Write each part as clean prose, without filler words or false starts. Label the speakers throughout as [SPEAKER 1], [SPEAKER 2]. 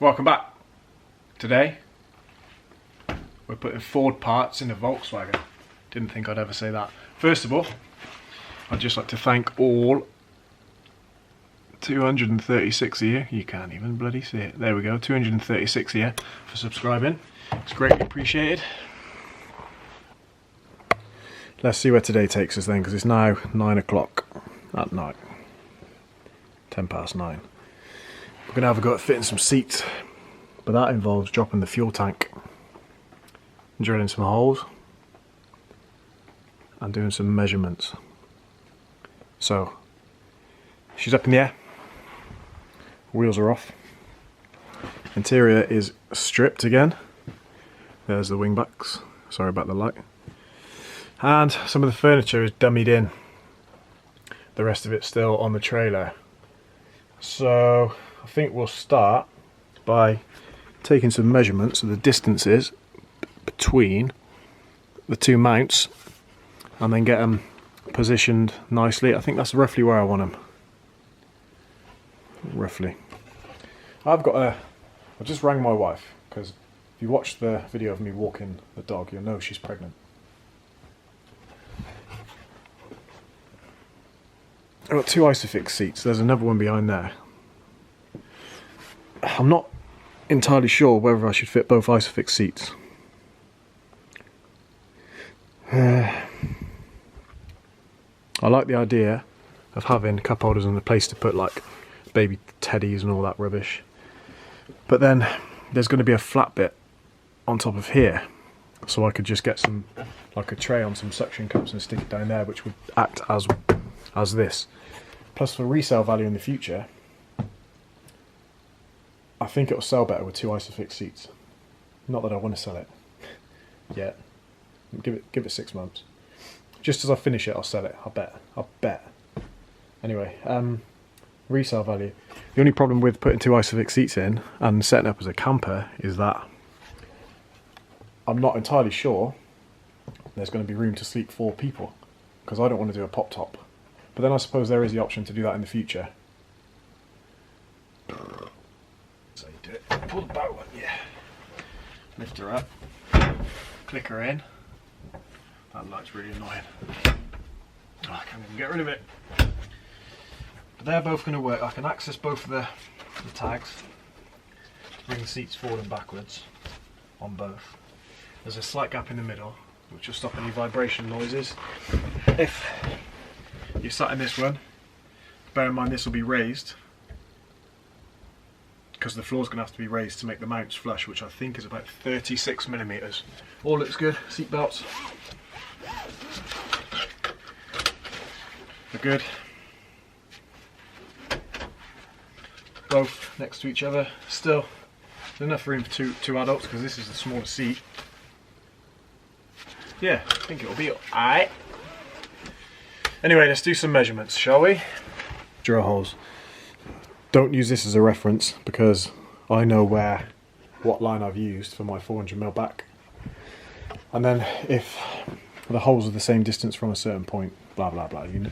[SPEAKER 1] Welcome back. Today we're putting Ford parts in a Volkswagen. Didn't think I'd ever say that. First of all, I'd just like to thank all 236 of you. You can't even bloody see it. There we go, 236 of you for subscribing. It's greatly appreciated. Let's see where today takes us then, because it's now 9 o'clock at night. 10 past 9. We're going to have a go at fitting some seats, but that involves dropping the fuel tank, drilling some holes, and doing some measurements. So, she's up in the air, wheels are off, interior is stripped again, there's the wing backs, sorry about the light, and some of the furniture is dummied in, the rest of it's still on the trailer. So I think we'll start by taking some measurements of the distances between the two mounts and then get them positioned nicely. I think that's roughly where I want them. Roughly. I just rang my wife, because if you watch the video of me walking the dog, you'll know she's pregnant. I've got two Isofix seats, there's another one behind there. I'm not entirely sure whether I should fit both Isofix seats. I like the idea of having cup holders and a place to put like baby teddies and all that rubbish. But then there's going to be a flat bit on top of here. So I could just get some, like a tray on some suction cups and stick it down there, which would act as this. Plus for resale value in the future, I think it'll sell better with two Isofix seats. Not that I want to sell it yet. Give it 6 months. Just as I finish it, I'll sell it. I'll bet. Anyway, resale value. The only problem with putting two Isofix seats in and setting up as a camper is that I'm not entirely sure there's going to be room to sleep 4 people, because I don't want to do a pop top. But then I suppose there is the option to do that in the future. So you do it. Pull the boat on, yeah. Lift her up. Click her in. That light's really annoying. Oh, I can't even get rid of it. But they're both going to work. I can access both of the tags to bring the seats forward and backwards on both. There's a slight gap in the middle, which will stop any vibration noises. If you're sat in this one, bear in mind this will be raised, because the floor's going to have to be raised to make the mounts flush, which I think is about 36mm. All looks good. Seat belts are good. Both next to each other. Still enough room for two adults, because this is the smallest seat. Yeah, I think it'll be alright. Anyway, let's do some measurements, shall we? Drill holes. Don't use this as a reference, because I know what line I've used for my 400mm back. And then if the holes are the same distance from a certain point, blah blah blah, you know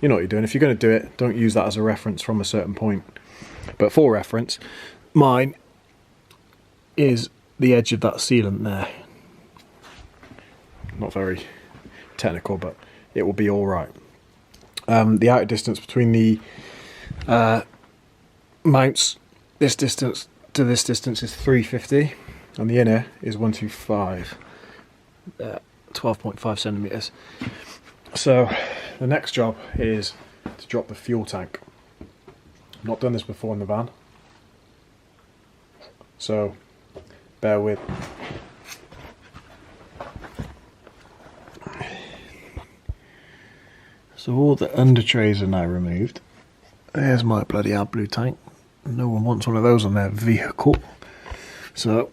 [SPEAKER 1] what you're doing. If you're going to do it, don't use that as a reference from a certain point. But for reference, mine is the edge of that sealant there. Not very technical, but it will be alright. The outer distance between the mounts, this distance to this distance is 350, and the inner is 125, 12.5cm. So the next job is to drop the fuel tank. I've not done this before in the van, so bear with. So all the under trays are now removed. There's my bloody AdBlue tank. No one wants one of those on their vehicle. So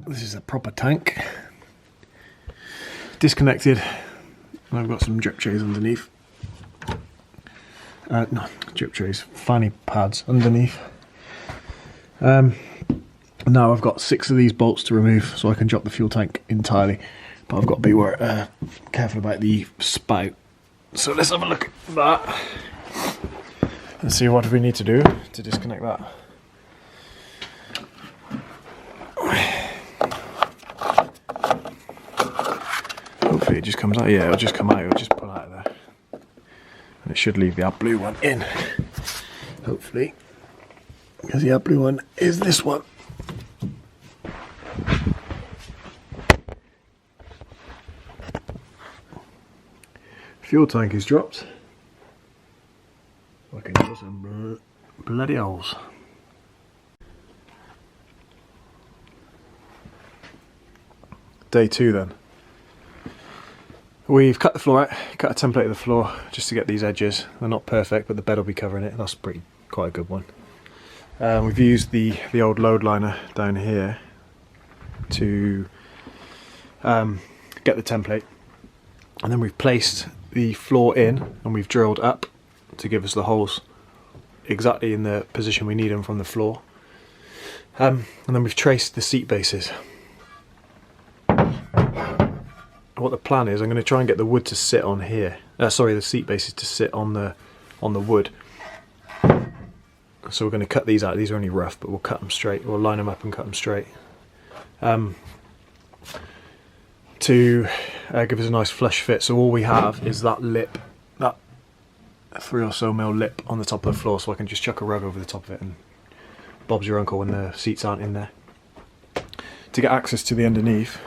[SPEAKER 1] this is a proper tank. Disconnected. I've got some drip trays underneath. No, drip trays, fanny pads underneath. Now I've got 6 of these bolts to remove so I can drop the fuel tank entirely. But I've got to be careful about the spout. So let's have a look at that. Let's see what we need to do to disconnect that. just comes out. Yeah, it'll just come out. It'll just pull out of there, and it should leave the blue one in. Hopefully, because the blue one is this one. Fuel tank is dropped. I can use some bloody holes. Day 2 then. We've cut the floor out, cut a template of the floor just to get these edges. They're not perfect, but the bed will be covering it. That's quite a good one. We've used the old load liner down here to get the template, and then we've placed the floor in and we've drilled up to give us the holes exactly in the position we need them from the floor. And then we've traced the seat bases. What the plan is, I'm going to try and get the wood to sit on here. The seat bases to sit on the wood. So we're going to cut these out. These are only rough, but we'll cut them straight. We'll line them up and cut them straight. To give us a nice flush fit. So all we have is that lip, that 3 or so mil lip on the top of the floor, so I can just chuck a rug over the top of it and Bob's your uncle when the seats aren't in there. To get access to the underneath,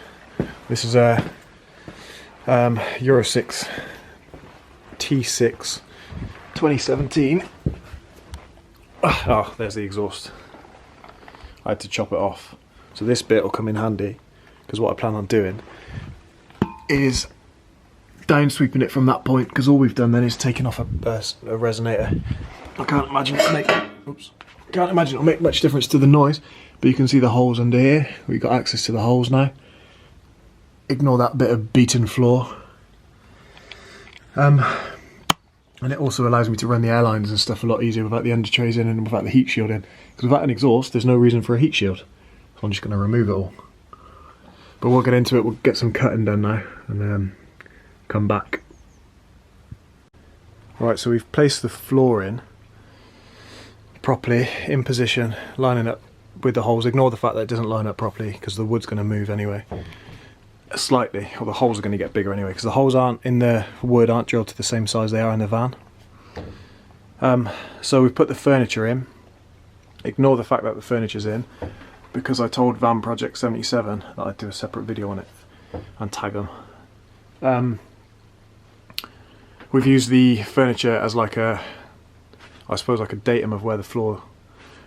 [SPEAKER 1] this is a Euro 6 T6 2017. Oh, there's the exhaust. I had to chop it off. So this bit will come in handy, because what I plan on doing is down sweeping it from that point, because all we've done then is taken off a resonator. I can't imagine it'll make much difference to the noise, but you can see the holes under here. We've got access to the holes now. Ignore that bit of beaten floor. And it also allows me to run the airlines and stuff a lot easier without the under trays in and without the heat shield in. Because without an exhaust, there's no reason for a heat shield. So I'm just going to remove it all. But we'll get into it, we'll get some cutting done now and come back. Right, so we've placed the floor in properly, in position, lining up with the holes. Ignore the fact that it doesn't line up properly because the wood's going to move anyway. Slightly, or the holes are going to get bigger anyway, because the holes in the wood aren't drilled to the same size they are in the van. So we've put the furniture in. Ignore the fact that the furniture's in, because I told Van Project 77 that I'd do a separate video on it and tag them. We've used the furniture as like a, I suppose like a datum of where the floor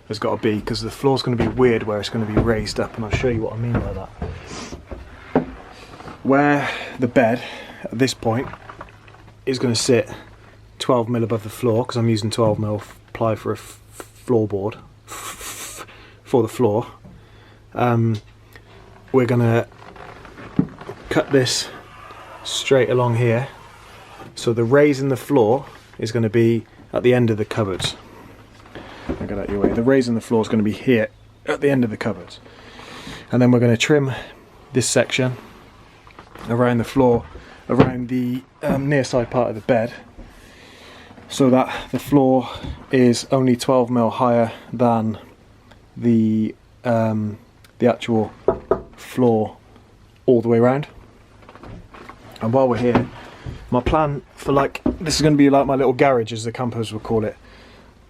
[SPEAKER 1] has got to be, because the floor's going to be weird where it's going to be raised up, and I'll show you what I mean by that. Where the bed at this point is going to sit 12 mil above the floor, because I'm using 12 mil ply for a floorboard for the floor. We're going to cut this straight along here, so the raise in the floor is going to be at the end of the cupboards. I'll get out of your way. The raise in the floor is going to be here at the end of the cupboards, and then we're going to trim this section around the floor, around the near side part of the bed, so that the floor is only 12 mil higher than the actual floor all the way around. And while we're here, my plan for this is going to be like my little garage, as the campers would call it.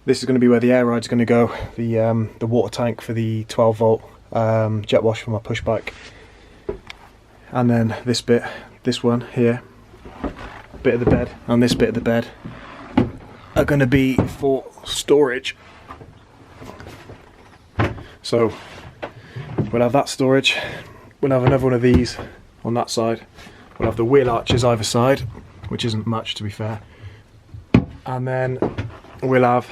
[SPEAKER 1] This is going to be where the air ride's going to go, the water tank for the 12 volt jet wash for my push bike. And then this bit, this one here, bit of the bed, and this bit of the bed are going to be for storage. So we'll have that storage, we'll have another one of these on that side, we'll have the wheel arches either side, which isn't much to be fair, and then we'll have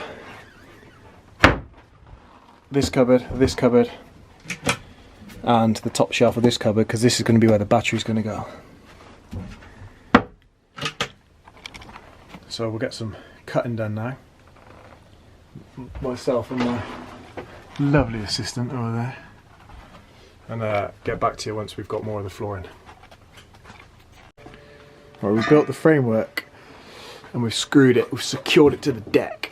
[SPEAKER 1] this cupboard, and the top shelf of this cupboard, because this is going to be where the battery's going to go. So we'll get some cutting done now. Myself and my lovely assistant over there, and get back to you once we've got more of the flooring. Right, we've built the framework and we've screwed it, we've secured it to the deck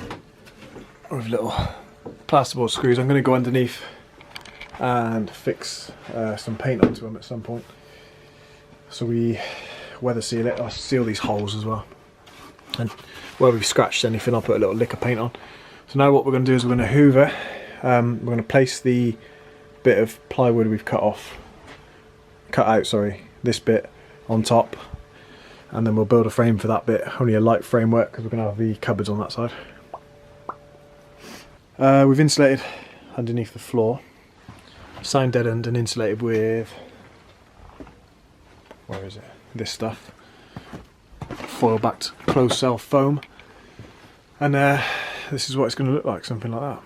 [SPEAKER 1] with little plasterboard screws. I'm going to go underneath and fix some paint onto them at some point. So we weather seal it. I'll seal these holes as well. And where we've scratched anything, I'll put a little lick of paint on. So now what we're going to do is we're going to hoover. We're going to place the bit of plywood we've cut out, this bit on top, and then we'll build a frame for that bit. Only a light framework because we're going to have the cupboards on that side. We've insulated underneath the floor, sound deadened and insulated with, where is it? This stuff, foil backed closed cell foam, and this is what it's going to look like, something like that.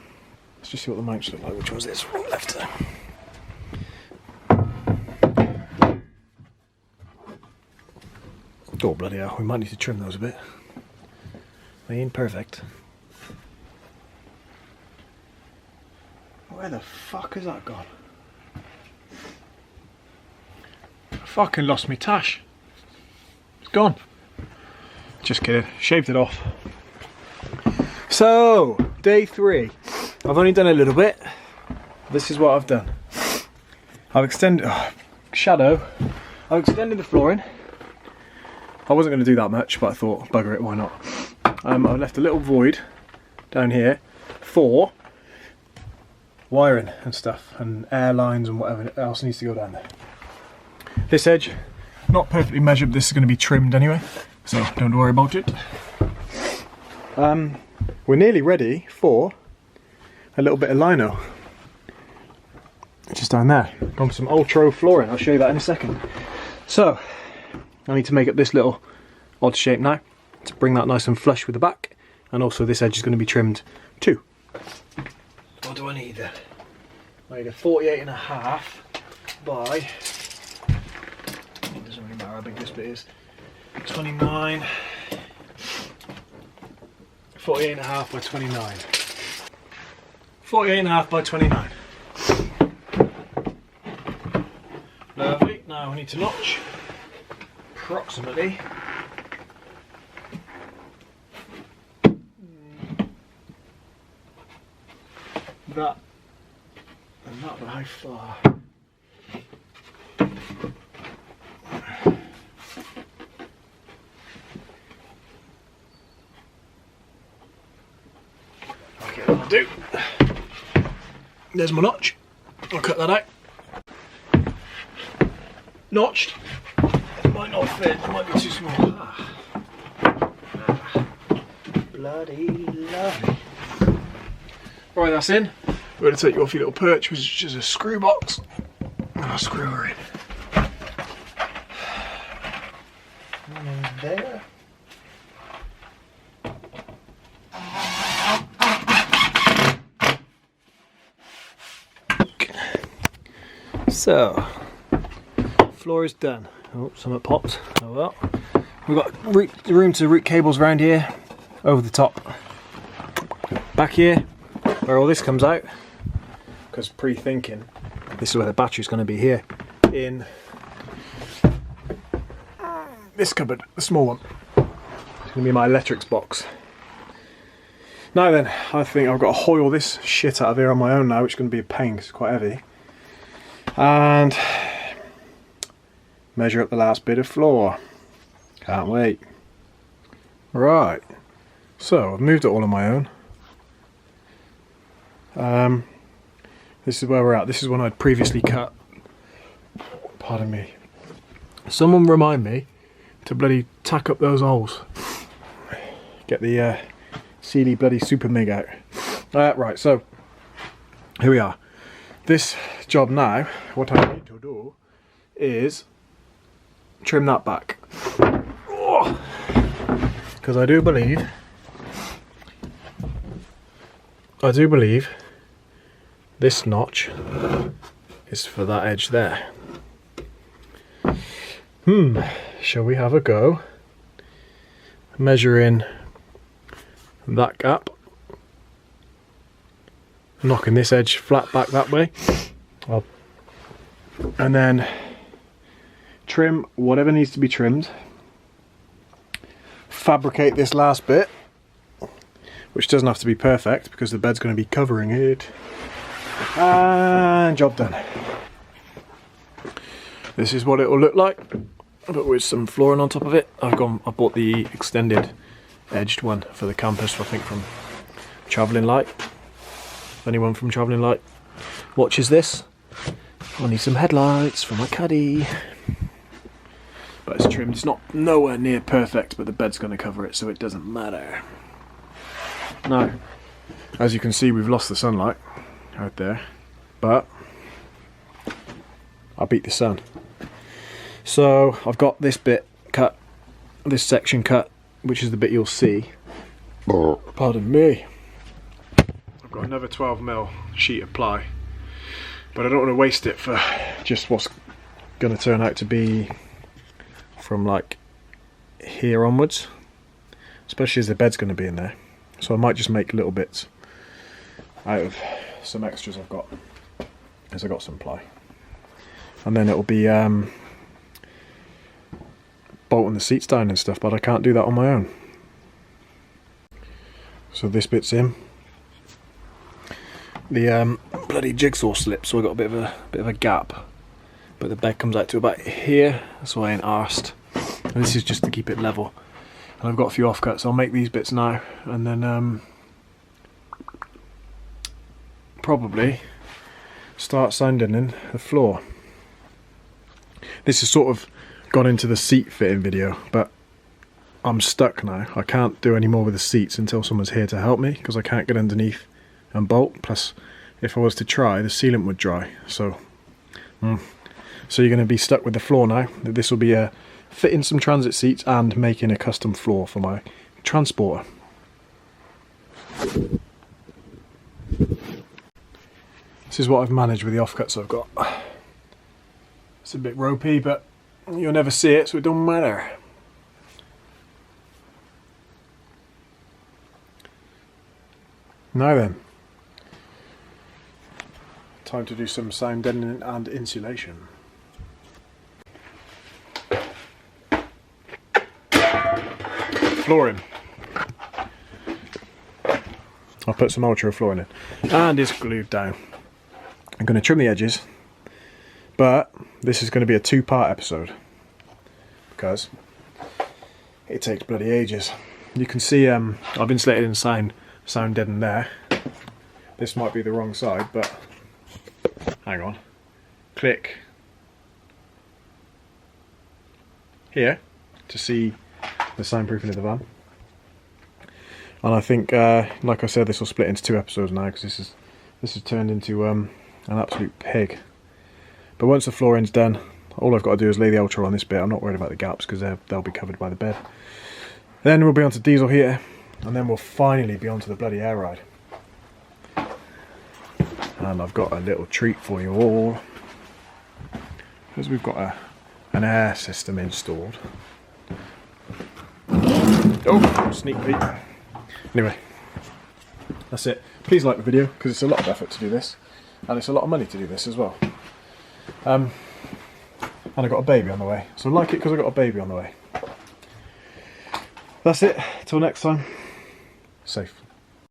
[SPEAKER 1] Let's just see what the mounts look like. Which one's this? Right, left there. Oh bloody hell, we might need to trim those a bit. They ain't perfect. Where the fuck has that gone? I fucking lost my tash. It's gone. Just kidding, shaved it off. So, day 3. I've only done a little bit. This is what I've done. I've extended, I've extended the flooring. I wasn't going to do that much, but I thought, bugger it, why not? I left a little void down here for wiring and stuff, and air lines and whatever else needs to go down there. This edge, not perfectly measured, but this is going to be trimmed anyway, so don't worry about it. We're nearly ready for a little bit of lino, just down there. Gone for some Altro flooring, I'll show you that in a second. So, I need to make up this little odd shape now to bring that nice and flush with the back, and also this edge is going to be trimmed too. What do I need then? I need a 48.5 by, it doesn't really matter how big this bit is, 29, 48.5 by 29. 48.5 by 29. Lovely, now I need to notch approximately that and that, but how far? Okay, that'll do. There's my notch. I'll cut that out. Notched. It might not fit, it might be too small. Bloody lovely. Right, that's in. We're going to take you off your little perch, which is just a screw box, and I'll screw her in. And in there. So, floor is done. Oh, something popped. Oh well. We've got room to route cables around here, over the top. Back here, where all this comes out, because pre-thinking, this is where the battery's going to be here, in this cupboard, the small one. It's going to be my electrics box. Now then, I think I've got to hoil this shit out of here on my own now, which is going to be a pain because it's quite heavy. And measure up the last bit of floor. Can't wait. Right, so I've moved it all on my own. This is where we're at. This is one I'd previously cut. Pardon me. Someone remind me to bloody tack up those holes. Get the Sealy bloody Super Mig out. Right, so here we are. This job now, what I need to do is trim that back. Because I do believe this notch is for that edge there. Shall we have a go? Measure in that gap, knocking this edge flat back that way, and then trim whatever needs to be trimmed, fabricate this last bit, which doesn't have to be perfect because the bed's going to be covering it, and job done. This is what it will look like but with some flooring on top of it. I bought the extended edged one for the campus, I think from Travelling Light. If anyone from Travelling Light watches this, I need some headlights for my caddy. But it's trimmed. It's not nowhere near perfect, but the bed's going to cover it, so it doesn't matter. Now, as you can see, we've lost the sunlight out there, but I beat the sun. So I've got this bit cut, this section cut, which is the bit you'll see. Pardon me. I've got another 12mm sheet of ply, but I don't want to waste it for just what's going to turn out to be from like here onwards, especially as the bed's going to be in there. So I might just make little bits out of some extras I've got, as I got some ply, and then it'll be bolting the seats down and stuff, but I can't do that on my own. So this bit's in. The bloody jigsaw slipped, so I got a bit of a gap, but the bed comes out to about here, so I ain't arsed. And this is just to keep it level. And I've got a few offcuts, so I'll make these bits now, and then probably start sanding the floor. This has sort of gone into the seat fitting video, but I'm stuck now. I can't do any more with the seats until someone's here to help me, because I can't get underneath and bolt. Plus, if I was to try, the sealant would dry. So you're going to be stuck with the floor now. This will be fitting some transit seats and making a custom floor for my transporter. This is what I've managed with the offcuts I've got. It's a bit ropey, but you'll never see it, so it don't matter. Now then, time to do some sound deadening and insulation. Flooring. I'll put some Altro flooring in, and it's glued down. I'm going to trim the edges, but this is going to be a two-part episode because it takes bloody ages. You can see I've insulated in sound deaden there. This might be the wrong side, but hang on. Click here to see the soundproofing of the van. And I think, like I said, this will split into two episodes now because this has turned into an absolute pig. But once the flooring's done, all I've got to do is lay the Altro on this bit. I'm not worried about the gaps because they'll be covered by the bed. Then we'll be onto diesel heater, and then we'll finally be onto the bloody air ride. And I've got a little treat for you all, because we've got an air system installed. Oh, sneak peek. Anyway, that's it. Please like the video, because it's a lot of effort to do this, and it's a lot of money to do this as well. And I got a baby on the way, so like it because I got a baby on the way. That's it. Till next time. Safe.